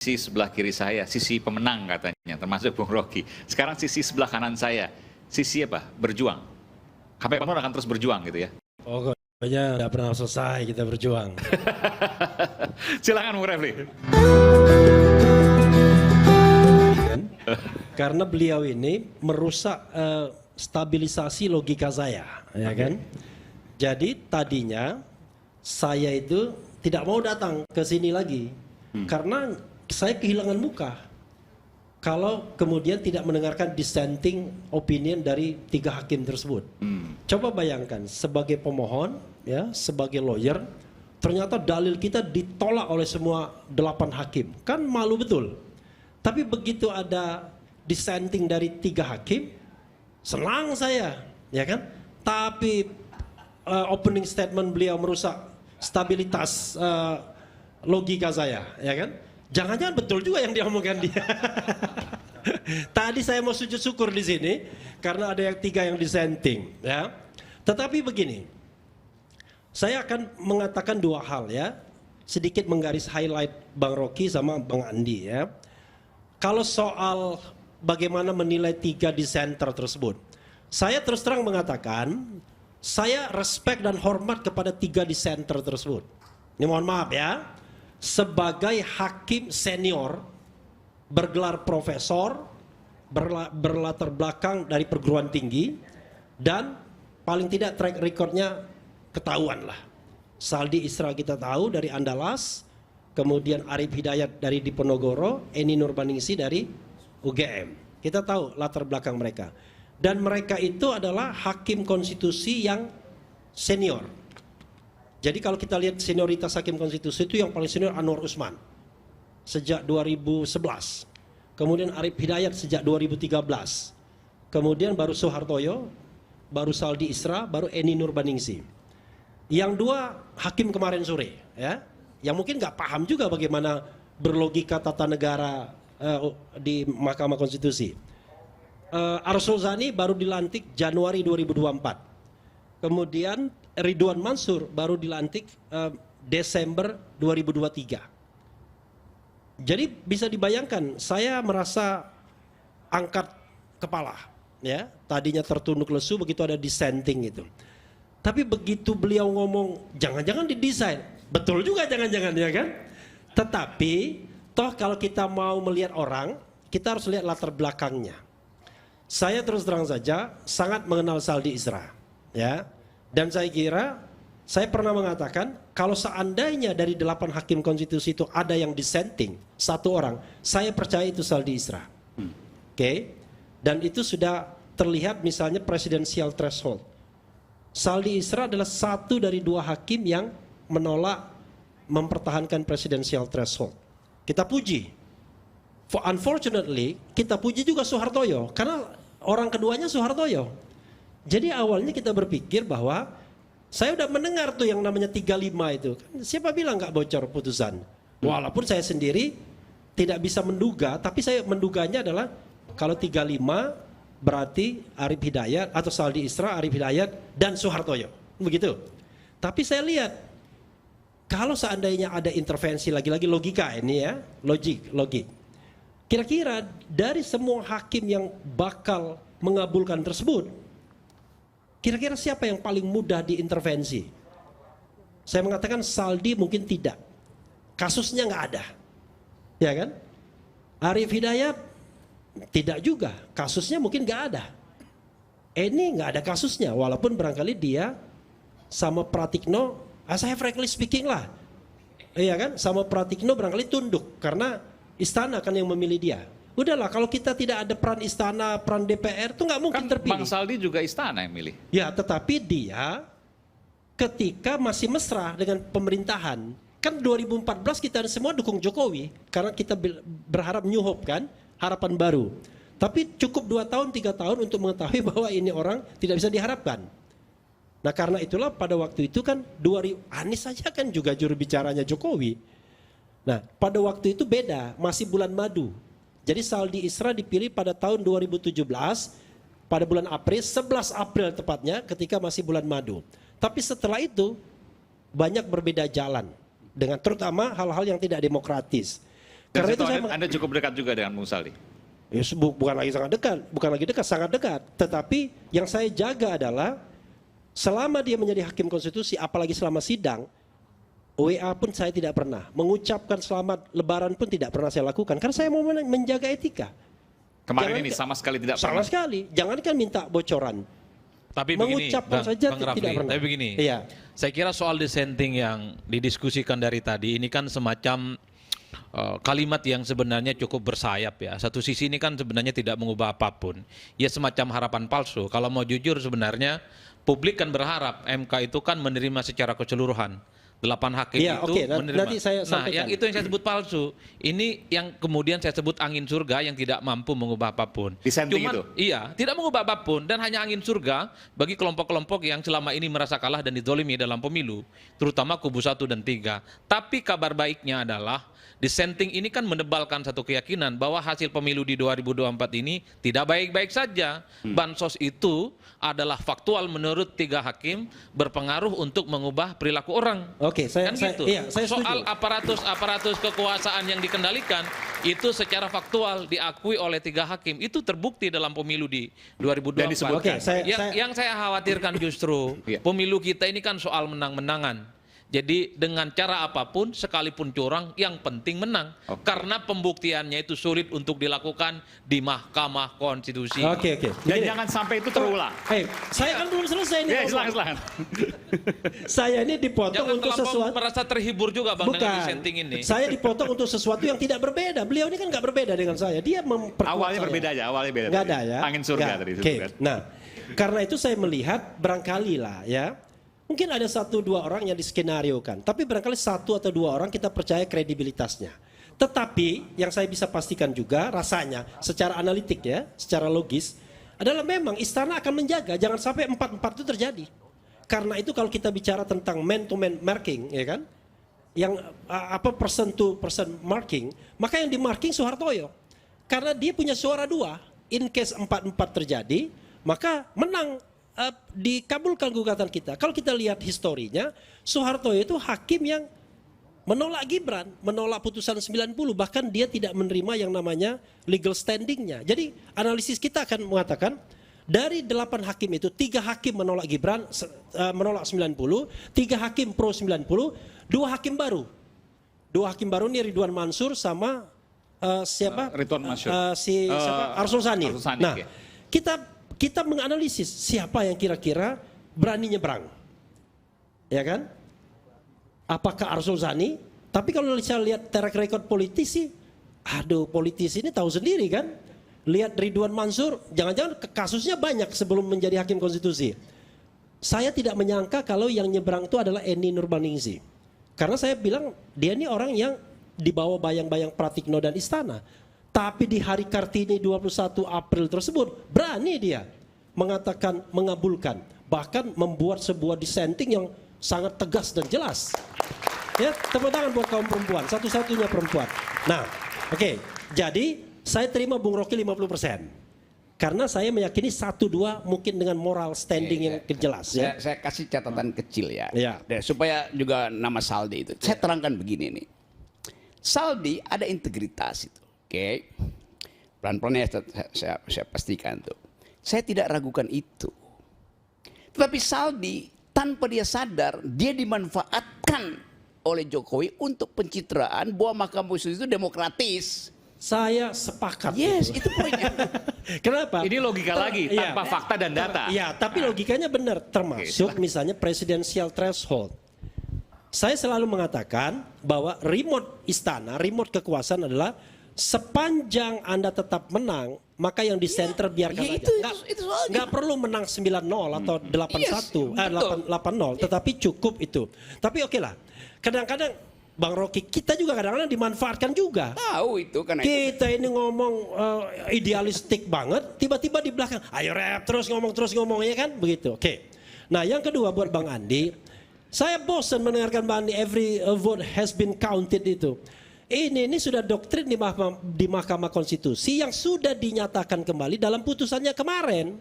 sisi sebelah kiri saya, sisi pemenang katanya, termasuk Bung Rocky. Sekarang sisi sebelah kanan saya, sisi apa? Berjuang. Sampai kapan akan terus berjuang gitu ya? Pokoknya nggak pernah selesai kita berjuang. Silakan Bung Refli. Karena beliau ini merusak stabilisasi logika saya, ya kan? Jadi tadinya saya itu tidak mau datang ke sini lagi karena saya kehilangan muka kalau kemudian tidak mendengarkan dissenting opinion dari 3 hakim tersebut. Coba bayangkan sebagai pemohon, ya, sebagai lawyer, ternyata dalil kita ditolak oleh semua 8 hakim, kan malu betul. Tapi begitu ada dissenting dari 3 hakim, senang saya, ya kan? Tapi opening statement beliau merusak stabilitas logika saya, ya kan? Jangan-jangan betul juga yang diomongkan dia. Tadi saya mau sujud syukur di sini karena ada yang 3 yang dissenting, ya. Tetapi begini, saya akan mengatakan 2 hal, ya. Sedikit menggaris highlight Bang Rocky sama Bang Andi, ya. Kalau soal bagaimana menilai 3 dissenter tersebut, saya terus terang mengatakan saya respect dan hormat kepada 3 dissenter tersebut. Ini mohon maaf ya, sebagai hakim senior bergelar profesor, berlatar belakang dari perguruan tinggi, dan paling tidak track recordnya ketahuan lah. Saldi Isra kita tahu dari Andalas, kemudian Arif Hidayat dari Diponegoro, Eni Nurbaningsi dari UGM. Kita tahu latar belakang mereka. Dan mereka itu adalah hakim konstitusi yang senior. Jadi kalau kita lihat senioritas hakim konstitusi itu yang paling senior Anwar Usman sejak 2011. Kemudian Arif Hidayat sejak 2013. Kemudian baru Soehartoyo, baru Saldi Isra, baru Eni Nurbaningsi. Yang 2 hakim kemarin sore, ya, yang mungkin nggak paham juga bagaimana berlogika tata negara di Mahkamah Konstitusi. Arsul Zani baru dilantik Januari 2024. Kemudian Ridwan Mansur baru dilantik Desember 2023. Jadi bisa dibayangkan, saya merasa angkat kepala, ya. Tadinya tertunduk lesu, begitu ada dissenting itu. Tapi begitu beliau ngomong, jangan-jangan didesain, betul juga jangan-jangan, ya kan? Tetapi toh kalau kita mau melihat orang, kita harus lihat latar belakangnya. Saya terus terang saja sangat mengenal Saldi Isra, ya. Dan saya kira saya pernah mengatakan kalau seandainya dari 8 hakim konstitusi itu ada yang dissenting 1 orang, saya percaya itu Saldi Isra. Oke. Dan itu sudah terlihat misalnya presidensial threshold. Saldi Isra adalah 1 dari 2 hakim yang menolak mempertahankan presidensial threshold. Kita puji. Unfortunately, kita puji juga Soehartoyo karena orang keduanya Soehartoyo. Jadi awalnya kita berpikir bahwa saya udah mendengar tuh yang namanya 35 itu. Siapa bilang nggak bocor putusan? Walaupun saya sendiri tidak bisa menduga, tapi saya menduganya adalah kalau 35 berarti Arif Hidayat atau Saldi Isra, Arif Hidayat dan Soehartoyo. Begitu. Tapi saya lihat kalau seandainya ada intervensi, lagi-lagi logika ini ya, logik. Kira-kira dari semua hakim yang bakal mengabulkan tersebut, kira-kira siapa yang paling mudah diintervensi? Saya mengatakan Saldi mungkin tidak. Kasusnya nggak ada. Ya kan? Arif Hidayat tidak juga. Kasusnya mungkin nggak ada. Eni nggak ada kasusnya. Walaupun barangkali dia sama Pratikno, saya frankly speaking lah. Iya kan? Sama Pratikno barangkali tunduk. Karena istana kan yang memilih dia. Udahlah, kalau kita tidak ada peran istana, peran DPR, itu nggak mungkin terpilih. Bang Saldi juga istana yang milih. Ya, tetapi dia ketika masih mesra dengan pemerintahan, kan 2014 kita semua dukung Jokowi, karena kita berharap New Hope kan, harapan baru. Tapi cukup 2 tahun, 3 tahun untuk mengetahui bahwa ini orang tidak bisa diharapkan. Nah karena itulah pada waktu itu kan Anies saja kan juga juru bicaranya Jokowi. Nah pada waktu itu beda, masih bulan madu. Jadi Saldi Isra dipilih pada tahun 2017 pada bulan April, 11 April tepatnya ketika masih bulan madu. Tapi setelah itu banyak berbeda jalan dengan terutama hal-hal yang tidak demokratis. Dan Karena itu saya Anda cukup dekat juga dengan Bung Saldi. ya, bukan lagi sangat dekat, sangat dekat. Tetapi yang saya jaga adalah selama dia menjadi hakim konstitusi, apalagi selama sidang, WA pun saya tidak pernah, mengucapkan selamat Lebaran pun tidak pernah saya lakukan, karena saya mau menjaga etika. Kemarin ini sama sekali tidak Sama pernah. sekali, jangankan minta bocoran. Tapi begini, Mengucapkan saja Bang Rafli, tidak pernah. tapi begini, Iya. saya kira soal dissenting yang didiskusikan dari tadi ini kan semacam kalimat yang sebenarnya cukup bersayap ya. Satu sisi ini kan sebenarnya tidak mengubah apapun. Ya semacam harapan palsu. Kalau mau jujur sebenarnya publik kan berharap MK itu kan menerima secara keseluruhan. 8 hakim Iya, itu oke, menerima. nanti saya Nah, sampaikan. yang itu yang saya sebut palsu. Ini yang kemudian saya sebut angin surga yang tidak mampu mengubah apapun. Dissenting itu? Iya, tidak mengubah apapun dan hanya angin surga bagi kelompok-kelompok yang selama ini merasa kalah dan dizolimi dalam pemilu, terutama kubu 1 dan 3. Tapi kabar baiknya adalah dissenting ini kan menebalkan satu keyakinan bahwa hasil pemilu di 2024 ini tidak baik-baik saja. Bansos itu adalah faktual menurut 3 hakim berpengaruh untuk mengubah perilaku orang. Oke, saya Gitu. saya Soal setuju. aparatus kekuasaan yang dikendalikan itu secara faktual diakui oleh 3 hakim, itu terbukti dalam pemilu di 2024. Dan disebutkan. Oke, Yang saya khawatirkan justru Iya. pemilu kita ini kan soal menang-menangan. Jadi dengan cara apapun sekalipun curang yang penting menang. Oke. Karena pembuktiannya itu sulit untuk dilakukan di Mahkamah Konstitusi. Oke. Dan Begini. jangan sampai itu terulang. Saya kan belum selesai nih. Ya, ngomong. silakan. Saya ini dipotong Jangan untuk terlampau sesuatu. merasa terhibur juga Bang dengan Bukan. dissenting ini. Saya dipotong untuk sesuatu yang tidak berbeda. Beliau ini kan nggak berbeda dengan saya. Dia memperkuat Awalnya saya. berbeda aja, awalnya beda. Nggak tadi. ada ya. Angin surga Nggak. tadi Oke. disebutkan. Nah, karena itu saya melihat barangkali lah ya. Mungkin ada 1-2 orang yang diskenariokan. Tapi barangkali 1 atau 2 orang kita percaya kredibilitasnya. Tetapi yang saya bisa pastikan juga rasanya secara analitik ya, secara logis adalah memang istana akan menjaga jangan sampai 4-4 itu terjadi. Karena itu kalau kita bicara tentang man to man marking ya kan, yang person to person marking, maka yang di marking Soehartoyo. Karena dia punya suara 2, in case 4-4 terjadi, maka menang, dikabulkan gugatan kita. Kalau kita lihat historinya, Soehartoyo itu hakim yang menolak Gibran, menolak putusan 90, bahkan dia tidak menerima yang namanya legal standingnya. Jadi analisis kita akan mengatakan dari 8 hakim itu 3 hakim menolak Gibran, menolak 90, 3 hakim pro 90, 2 hakim baru. 2 hakim baru ini Ridwan Mansur sama siapa? Ridwan Mansur. Siapa? Arsul Sani. Arsul Sani, Nah, ya. kita menganalisis siapa yang kira-kira berani nyebrang. Ya kan? Apakah Arsul Sani? Tapi kalau saya lihat track record politisi, aduh politisi ini tahu sendiri kan? Lihat Ridwan Mansur, jangan-jangan kasusnya banyak sebelum menjadi hakim konstitusi. Saya tidak menyangka kalau yang nyebrang itu adalah Eni Nurbaningsi. Karena saya bilang dia ini orang yang dibawa bayang-bayang Pratikno dan Istana. Tapi di hari Kartini 21 April tersebut berani dia mengatakan mengabulkan, bahkan membuat sebuah dissenting yang sangat tegas dan jelas. Ya, tepuk tangan buat kaum perempuan, satu-satunya perempuan. Nah, oke. Jadi saya terima Bung Rocky 50%. Karena saya meyakini 1-2 mungkin dengan moral standing yang jelas ya. Saya kasih catatan kecil ya. Iya. Supaya juga nama Saldi itu. Saya terangkan begini nih. Saldi ada integritas itu. Oke. Pelan-pelan ya saya pastikan tuh. Saya tidak ragukan itu. Tetapi Saldi tanpa dia sadar dia dimanfaatkan oleh Jokowi untuk pencitraan bahwa Mahkamah Konstitusi itu demokratis. Saya sepakat. Yes, gitu. itu poinnya. Kenapa? Ini logika lagi, Iya. tanpa fakta dan data. Iya, tapi logikanya benar. Termasuk misalnya presidensial threshold. Saya selalu mengatakan bahwa remote istana, remote kekuasaan adalah sepanjang Anda tetap menang, maka yang di center biarkan ya aja. itu soalnya. Nggak perlu menang 9-0 atau 8-1, 8-0, tetapi cukup itu. Tapi oke lah, kadang-kadang Bang Rocky, kita juga kadang-kadang dimanfaatkan juga. Tahu itu karena itu. Kita ini ngomong idealistik banget, tiba-tiba di belakang, ayo rap terus ngomong ya kan, begitu. Oke. Nah yang kedua buat Bang Andi, saya bosan mendengarkan Bang Andi every vote has been counted itu. Ini sudah doktrin di Mahkamah Konstitusi yang sudah dinyatakan kembali dalam putusannya kemarin.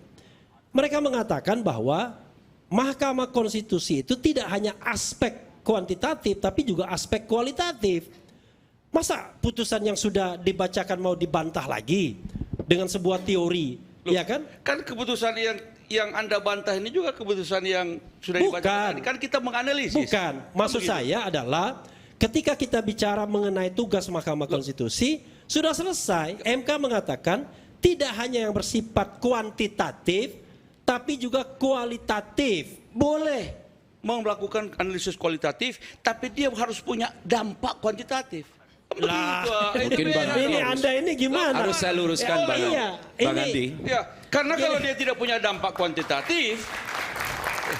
Mereka mengatakan bahwa Mahkamah Konstitusi itu tidak hanya aspek kuantitatif tapi juga aspek kualitatif. Masa putusan yang sudah dibacakan mau dibantah lagi dengan sebuah teori, ya kan? Kan keputusan yang Anda bantah ini juga keputusan yang sudah dibacakan tadi. Kan kita menganalisis. Bukan. Maksud saya adalah ketika kita bicara mengenai tugas Mahkamah Konstitusi, sudah selesai. MK mengatakan tidak hanya yang bersifat kuantitatif, tapi juga kualitatif. Boleh mau melakukan analisis kualitatif, tapi dia harus punya dampak kuantitatif. Lah, Mungkin Bang Andi ini Anda ini gimana? harus saya luruskan Bang, Iya, Bang ini- Andi. Ya, karena kalau dia tidak punya dampak kuantitatif,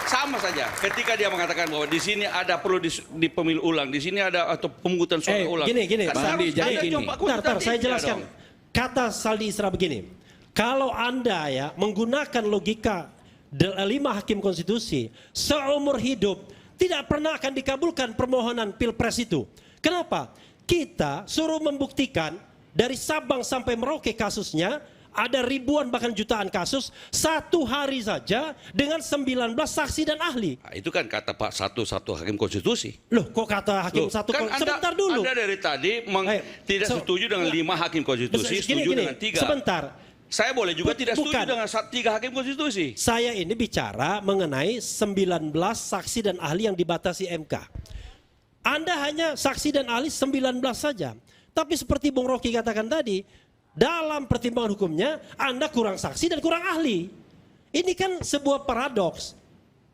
sama saja. Ketika dia mengatakan bahwa di sini ada perlu di pemilu ulang, di sini ada atau pemungutan suara ulang. Gini. Kan Bang Andi, harus jadi ada gini. dampak Bentar, saya kuantitatifnya jelaskan. dong. Kata Saldi Isra begini, kalau Anda ya menggunakan logika 5 hakim konstitusi seumur hidup tidak pernah akan dikabulkan permohonan pilpres itu. Kenapa? Kita suruh membuktikan dari Sabang sampai Merauke kasusnya, ada ribuan bahkan jutaan kasus, satu hari saja dengan 19 saksi dan ahli. Nah, itu kan kata Pak satu hakim konstitusi. Loh, kok kata hakim Loh, satu kan sebentar dulu. Anda dari tadi Ayo, tidak setuju dengan 5 hakim konstitusi, setuju dengan 3. Sebentar. Saya boleh juga tidak setuju Bukan. dengan 3 hakim konstitusi. Saya ini bicara mengenai 19 saksi dan ahli yang dibatasi MK. Anda hanya saksi dan ahli 19 saja. Tapi seperti Bung Rocky katakan tadi, dalam pertimbangan hukumnya Anda kurang saksi dan kurang ahli. Ini kan sebuah paradoks.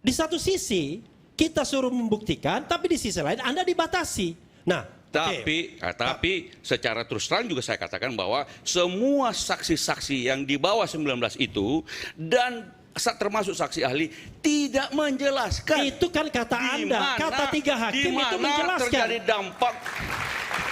Di satu sisi kita suruh membuktikan, tapi di sisi lain Anda dibatasi. Nah, Tapi secara terus terang juga saya katakan bahwa semua saksi-saksi yang di bawah 19 itu dan termasuk saksi ahli tidak menjelaskan itu kan kata Anda, kata 3 hakim di itu mana menjelaskan. terjadi dampak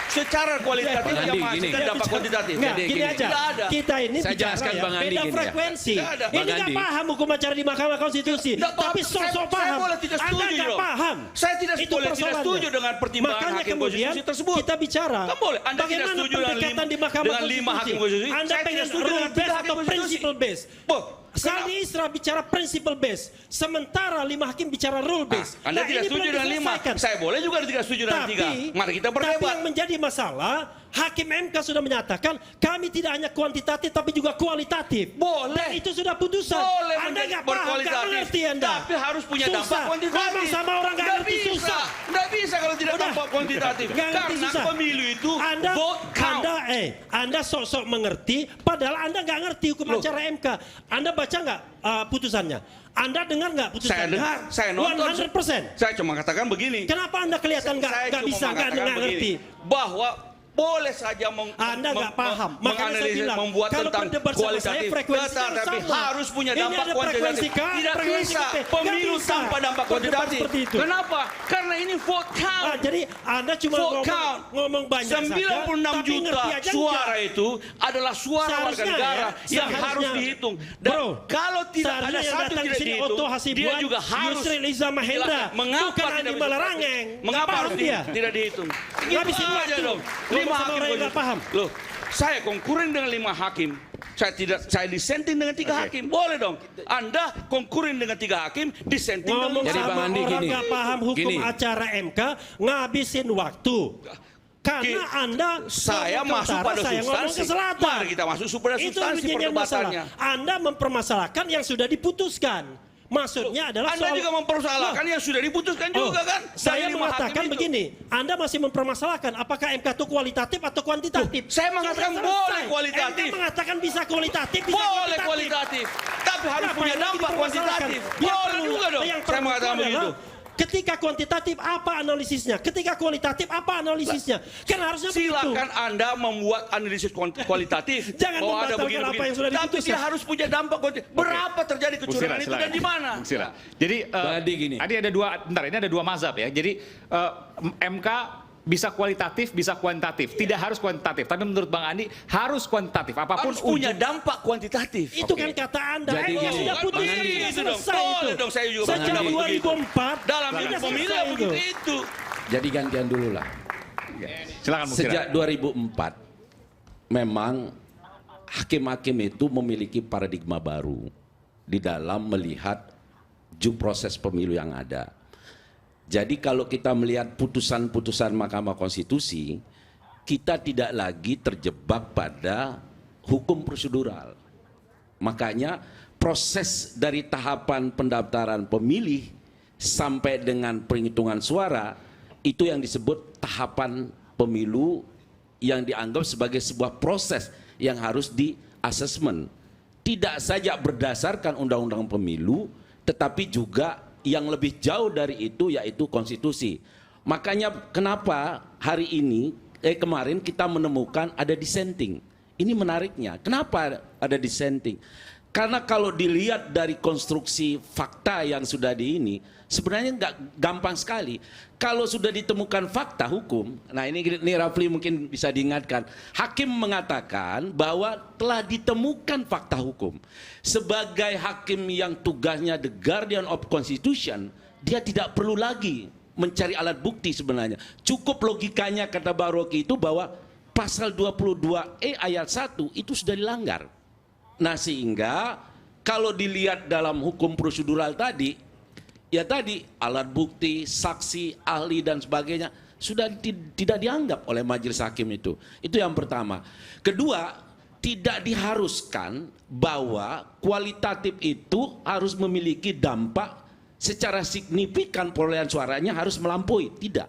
secara kualitatif Bang yang Andi, masuk gini. dan dampak kuantitatif. Enggak, Jadi gini gini. aja. Tidak ada. Kita ini Saya bicara jelaskan, ya, Bang Andi, beda gini ya. frekuensi. Tidak ada. Ini Bang nggak Andi. paham hukum acara di Mahkamah Konstitusi. Nggak paham. Tapi sok-sok Saya paham. boleh tidak Anda setuju nggak dong. paham. Saya tidak Itu boleh tidak persoalannya. setuju dengan pertimbangan Makanya hakim kemudian konstitusi tersebut. kita bicara. Kan boleh. Anda tidak Bagaimana setuju dengan pendekatan di Mahkamah dengan 5 hakim konstitusi. Anda Saya pengen tidak setuju rule dengan 3 based hakim atau konstitusi. principle based? Boh, Saldi Isra bicara principle based, sementara 5 hakim bicara rule based. Anda Nah, tidak ini setuju belum dengan 5. diselesaikan. Saya boleh juga tidak setuju dengan 3. Mari kita Tapi berdebat. yang menjadi masalah, Hakim MK sudah menyatakan kami tidak hanya kuantitatif tapi juga kualitatif. Boleh. Dan itu sudah putusan. Boleh Anda nggak paham, nggak berkualitatif, mengerti Anda. tapi harus punya dampak Susah. kuantitatif. Ngomong sama orang nggak ngerti susah. Nggak bisa kalau tidak Udah. dampak kuantitatif. Nggak ngerti Karena susah. pemilu itu Anda, vote count. Anda sok-sok mengerti, padahal Anda nggak ngerti hukum Loh. acara MK. Anda baca nggak putusannya? Anda dengar nggak Saya putusannya? dengar, saya nonton. 100%. Saya cuma katakan begini. Kenapa Anda kelihatan Saya nggak cuma bisa, nggak mengatakan ngerti? begini, bahwa boleh saja Anda nggak paham. Makanya saya bilang, membuat kalau tentang berdebat sama saya, kualitatif, frekuensinya tetapi sama. harus punya Ini dampak ada kuantitatif. frekuensi K, Tidak frekuensi bisa P. Nggak pemilu bisa tanpa dampak berdebat kuantitatif. seperti itu. Kenapa? Karena ini vote count. Jadi Anda cuma Vote count. ngomong banyak 96 saja, tapi juta ngerti aja suara enggak. itu adalah suara warga Seharusnya negara ya, yang seharusnya. harus dihitung. Dan Bro, kalau tidak seharusnya ada yang satu datang tidak ke sini dihitung, Otto dia Hasibuan, juga harus. Yusril Iza Mahendra, Silakan. Mengapa bukan tidak Andi bisa Malarangeng. dihitung? Mengapa Nggak harus paham dia? tidak dihitung? Ngabisin Gitu waktu. aja dong. Ngomong 5 sama hakim orang yang nggak paham. Loh, saya konkuren dengan 5 hakim. Saya disenting dengan 3 hakim. Boleh dong. Anda konkuren dengan 3 hakim, disenting dengan Ngomong 5 Jadi sama Bang Andi orang gini. nggak paham hukum Gini. acara MK, ngabisin waktu. Karena Anda Saya ngomong ke masuk utara, pada saya ngomong substansi. ke selatan. Mari kita masuk pada Itu substansi yang menjadi perdebatannya. masalah. Anda mempermasalahkan yang sudah diputuskan. Maksudnya adalah Anda juga mempersoalkan yang sudah diputuskan juga kan? Saya Dari 5 mengatakan hakim itu. begini, Anda masih mempermasalahkan apakah MK itu kualitatif atau kuantitatif? Saya mengatakan Sudah boleh selesai. kualitatif. MK mengatakan bisa kualitatif, bisa Boleh kualitatif, tapi harus Kenapa punya yang lagi dampak dipermasalahkan? kuantitatif. Yang Boleh perlu- juga dong. yang Saya perlu mengatakan adalah begitu. Ketika kuantitatif apa analisisnya? Ketika kualitatif apa analisisnya? Kan harusnya begitu. Silakan Anda membuat analisis kualitatif. Jangan bahwa ada membatalkan begini-begini. apa yang sudah Tapi diputuskan. dia harus punya dampak kualitatif. Berapa terjadi Bung Sira, kecurangan itu dan silakan. di mana? Bung Sira. Jadi Bang Adi gini. Tadi ada dua, bentar, ini ada 2 mazhab ya. Jadi MK bisa kualitatif, bisa kuantitatif. Tidak harus kuantitatif, tapi menurut Bang Andi harus kuantitatif. Apapun Harus punya ujung- dampak kuantitatif. Itu Oke. kan kata Anda. Jadi MK gini, sudah Bang putuskan Andi, sudah itu dong. selesai Boleh itu. dong, saya juga Sejak berpendapat begitu. 2004 Dalam sudah hidup pemilu selesai begitu itu. Jadi gantian dulu lah. Silakan Bung Sira. Sejak 2004 memang hakim-hakim itu memiliki paradigma baru di dalam melihat due proses pemilu yang ada. Jadi kalau kita melihat putusan-putusan Mahkamah Konstitusi, kita tidak lagi terjebak pada hukum prosedural. Makanya proses dari tahapan pendaftaran pemilih sampai dengan penghitungan suara itu yang disebut tahapan pemilu yang dianggap sebagai sebuah proses yang harus di-assessment. Tidak saja berdasarkan undang-undang pemilu, tetapi juga yang lebih jauh dari itu yaitu konstitusi. Makanya kenapa hari ini, kemarin kita menemukan ada dissenting. Ini menariknya. Kenapa ada dissenting? Karena kalau dilihat dari konstruksi fakta yang sudah ini, sebenarnya nggak gampang sekali. Kalau sudah ditemukan fakta hukum, nah ini Rafli mungkin bisa diingatkan. Hakim mengatakan bahwa telah ditemukan fakta hukum. Sebagai hakim yang tugasnya the guardian of constitution, dia tidak perlu lagi mencari alat bukti sebenarnya. Cukup logikanya kata Bang Rocky itu bahwa pasal 22E ayat 1 itu sudah dilanggar. Nah sehingga kalau dilihat dalam hukum prosedural tadi, ya tadi alat bukti, saksi, ahli dan sebagainya sudah tidak dianggap oleh majelis hakim itu. Itu yang pertama. Kedua, tidak diharuskan bahwa kualitatif itu harus memiliki dampak secara signifikan perolehan suaranya harus melampaui. Tidak.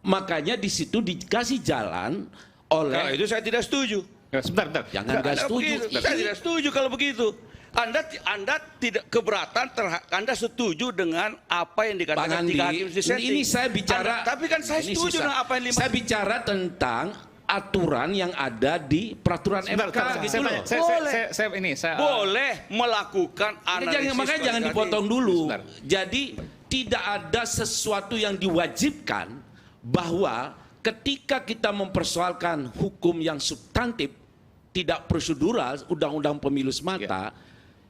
Makanya di situ dikasih jalan oleh... Nah, itu saya tidak setuju. Sebentar. Jangan nggak setuju. Saya tidak setuju kalau begitu. Anda tidak keberatan, Anda setuju dengan apa yang dikatakan tiga hakim dissenting. Ini saya bicara, tapi kan saya setuju dengan apa yang saya bicara tentang aturan yang ada di peraturan MK. Gitu loh. Boleh melakukan analisis. Makanya jangan dipotong dulu. Sebentar. Jadi tidak ada sesuatu yang diwajibkan bahwa ketika kita mempersoalkan hukum yang substantif, tidak prosedural, undang-undang pemilu semata,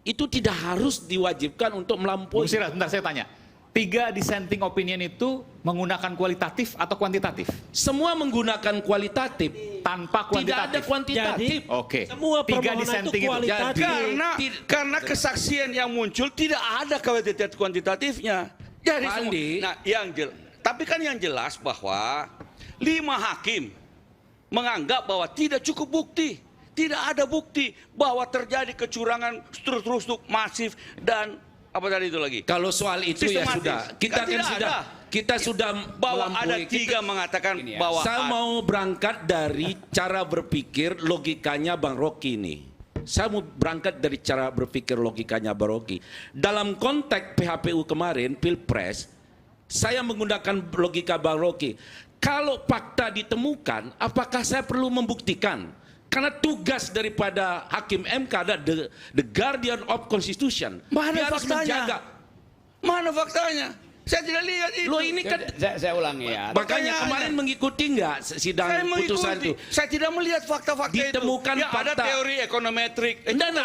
itu tidak harus diwajibkan untuk melampaui. Sebentar saya tanya. 3 dissenting opinion itu menggunakan kualitatif atau kuantitatif? Semua menggunakan kualitatif. Tanpa kuantitatif? Tidak ada kuantitatif. Oke. Semua 3 permohonan itu dissenting itu. kualitatif. Karena kesaksian yang muncul tidak ada kuantitatifnya. Jadi tapi kan yang jelas bahwa 5 hakim menganggap bahwa tidak cukup bukti. Tidak ada bukti bahwa terjadi kecurangan struktur masif dan apa tadi itu lagi? Kalau soal itu ya sudah, kita sudah bahwa ada 3 mengatakan bahwa saya mau berangkat dari cara berpikir logikanya Bang Rocky ini. Saya mau berangkat dari cara berpikir logikanya Bang Rocky. Dalam konteks PHPU kemarin Pilpres, saya menggunakan logika Bang Rocky. Kalau fakta ditemukan, apakah saya perlu membuktikan? Karena tugas daripada hakim MK adalah the guardian of constitution. Mana faktanya? Mana faktanya? Saya tidak lihat itu. Loh ini kan saya ulangi ya. makanya kemarin mengikuti nggak sidang putusan itu? Saya tidak melihat fakta-fakta itu. Ditemukan ya, fakta. ada teori ekonometrik.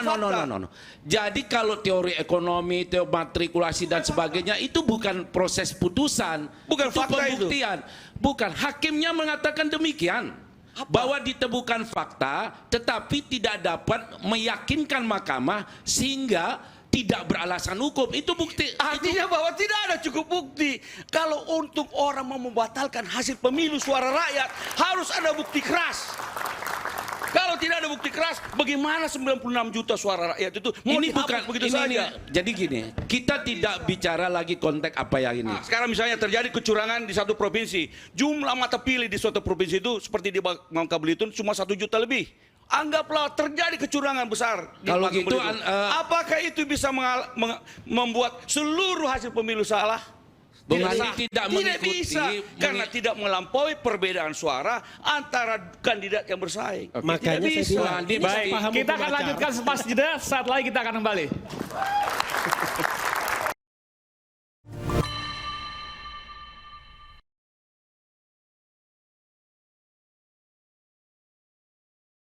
No. Jadi kalau teori ekonomi, teori matrikulasi dan sebagainya itu bukan proses putusan, Bukan itu fakta pembuktian. Bukan, hakimnya mengatakan demikian. Bahwa ditemukan fakta tetapi tidak dapat meyakinkan mahkamah sehingga tidak beralasan hukum. Itu bukti. Artinya bahwa tidak ada cukup bukti. Kalau untuk orang mau membatalkan hasil pemilu suara rakyat harus ada bukti keras. Kalau tidak ada bukti keras, bagaimana 96 juta suara rakyat itu mau ini dihapus bukan begitu saja? Jadi gini, kita tidak bicara lagi konteks apa yang ini. Nah, sekarang misalnya terjadi kecurangan di satu provinsi, jumlah mata pilih di suatu provinsi itu seperti di Bangka Belitung cuma 1 juta lebih. Anggaplah terjadi kecurangan besar di Kalau Bangka gitu, Belitung. Apakah itu bisa membuat seluruh hasil pemilu salah? Tidak bisa karena tidak melampaui perbedaan suara antara kandidat yang bersaing. Makanya saya bilang, Baik, kita akan lanjutkan sepas jeda. Saat lagi kita akan kembali.